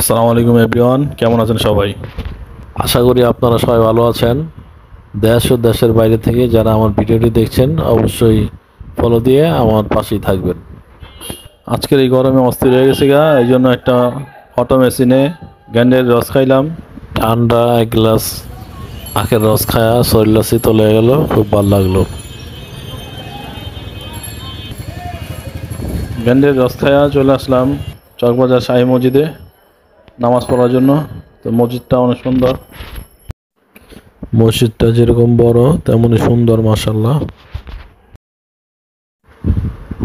আসসালামু আলাইকুম এভরিওয়ান, কেমন আছেন সবাই? আশা করি আপনারা সবাই ভালো আছেন। দেশ ও দেশের বাইরে থেকে যারা আমার ভিডিওটি দেখছেন অবশ্যই ফলো দিয়ে আমার পাশেই থাকবেন। আজকের এই গরমে অস্থির হয়ে গেছে এই জন্য একটা অটো মেশিনে গ্যান্ডের রস খাইলাম। ঠান্ডা এক গ্লাস আখের রস খায়া শরীর শীতল হয়ে গেল, খুব ভালো লাগলো। গ্যান্ডের রস খায়া চলে আসলাম চকবাজার শাহী মসজিদে নামাজ পড়ার জন্য। তো মসজিদটা অনেক সুন্দর, মসজিদটা যেরকম বড় তেমনই সুন্দর মাশাআল্লাহ।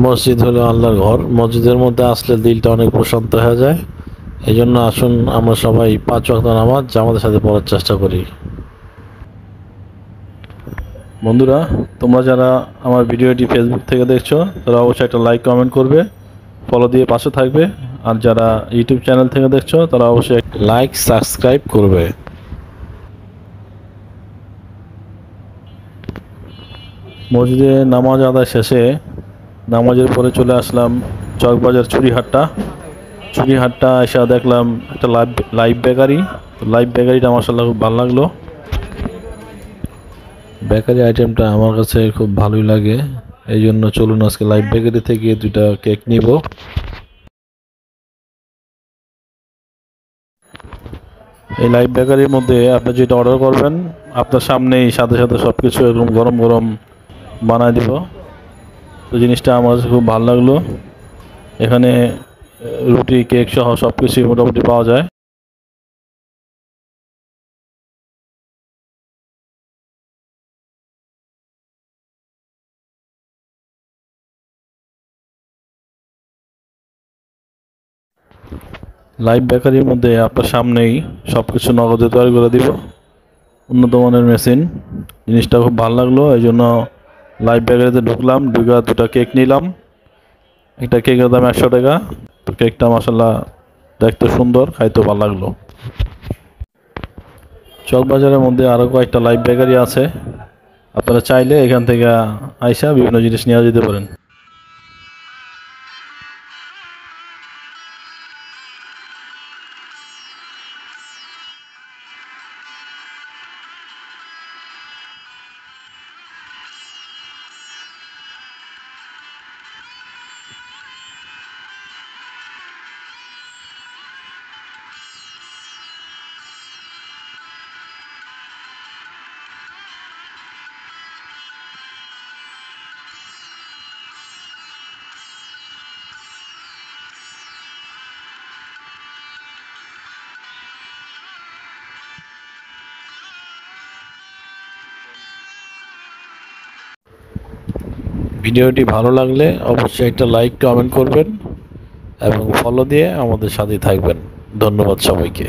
মসজিদ হলো আল্লাহর ঘর, মসজিদের মধ্যে আসলে দিলটা অনেক প্রশান্ত হয়ে যায়। এই জন্য আসুন আমরা সবাই 5 ওয়াক্ত নামাজ জামাতের সাথে পড়ার চেষ্টা করি। বন্ধুরা, তোমরা যারা আমার ভিডিওটি ফেসবুক থেকে দেখছো তারা অবশ্যই একটা লাইক কমেন্ট করবে, ফলো দিয়ে পাশে থাকবে। আর যারা ইউটিউব চ্যানেল থেকে দেখছো তারা অবশ্যই লাইক সাবস্ক্রাইব করবে। মসজিদে নামাজ আদায় শেষে নামাজের পরে চলে আসলাম চকবাজার চুড়িহাটটা এসে দেখলাম একটা লাইভ বেকারি। লাইভ বেকারিটা মাশাআল্লাহ খুব ভালো লাগলো। বেকারি আইটেমটা আমার কাছে খুব ভালোই লাগে, এই জন্য চলুন আজকে লাইভ বেকারি থেকে 2টা কেক নিব। এই লাইভ বেকারির মধ্যে আপনি যেটা অর্ডার করবেন আপনার সামনেই সাথে সাথে সব কিছু এরকম গরম গরম বানায় দিব। তো জিনিসটা আমার খুব ভালো লাগলো। এখানে রুটি কেক সহ সব কিছুই মোটামুটি পাওয়া যায়। লাইভ বেকারির মধ্যে আপনার সামনেই সব কিছু নগদে তৈরি করে দিব, উন্নত মানের মেশিন। জিনিসটা খুব ভালো লাগলো, এই জন্য লাইভ বেকারিতে ঢুকলাম, ঢুকে 2টা কেক নিলাম। একটা কেকের দাম 100 টাকা। তো কেকটা মাশাআল্লাহ দেখতে সুন্দর, খাইতে ভালো লাগলো। চকবাজারের মধ্যে আরও কয়েকটা লাইভ বেকারি আছে, আপনারা চাইলে এখান থেকে আইসা বিভিন্ন জিনিস নিয়ে যেতে পারেন। ভিডিওটি ভালো লাগলে অবশ্যই একটা লাইক কমেন্ট করবেন এবং ফলো দিয়ে আমাদের সাথে থাকবেন। ধন্যবাদ সবাইকে।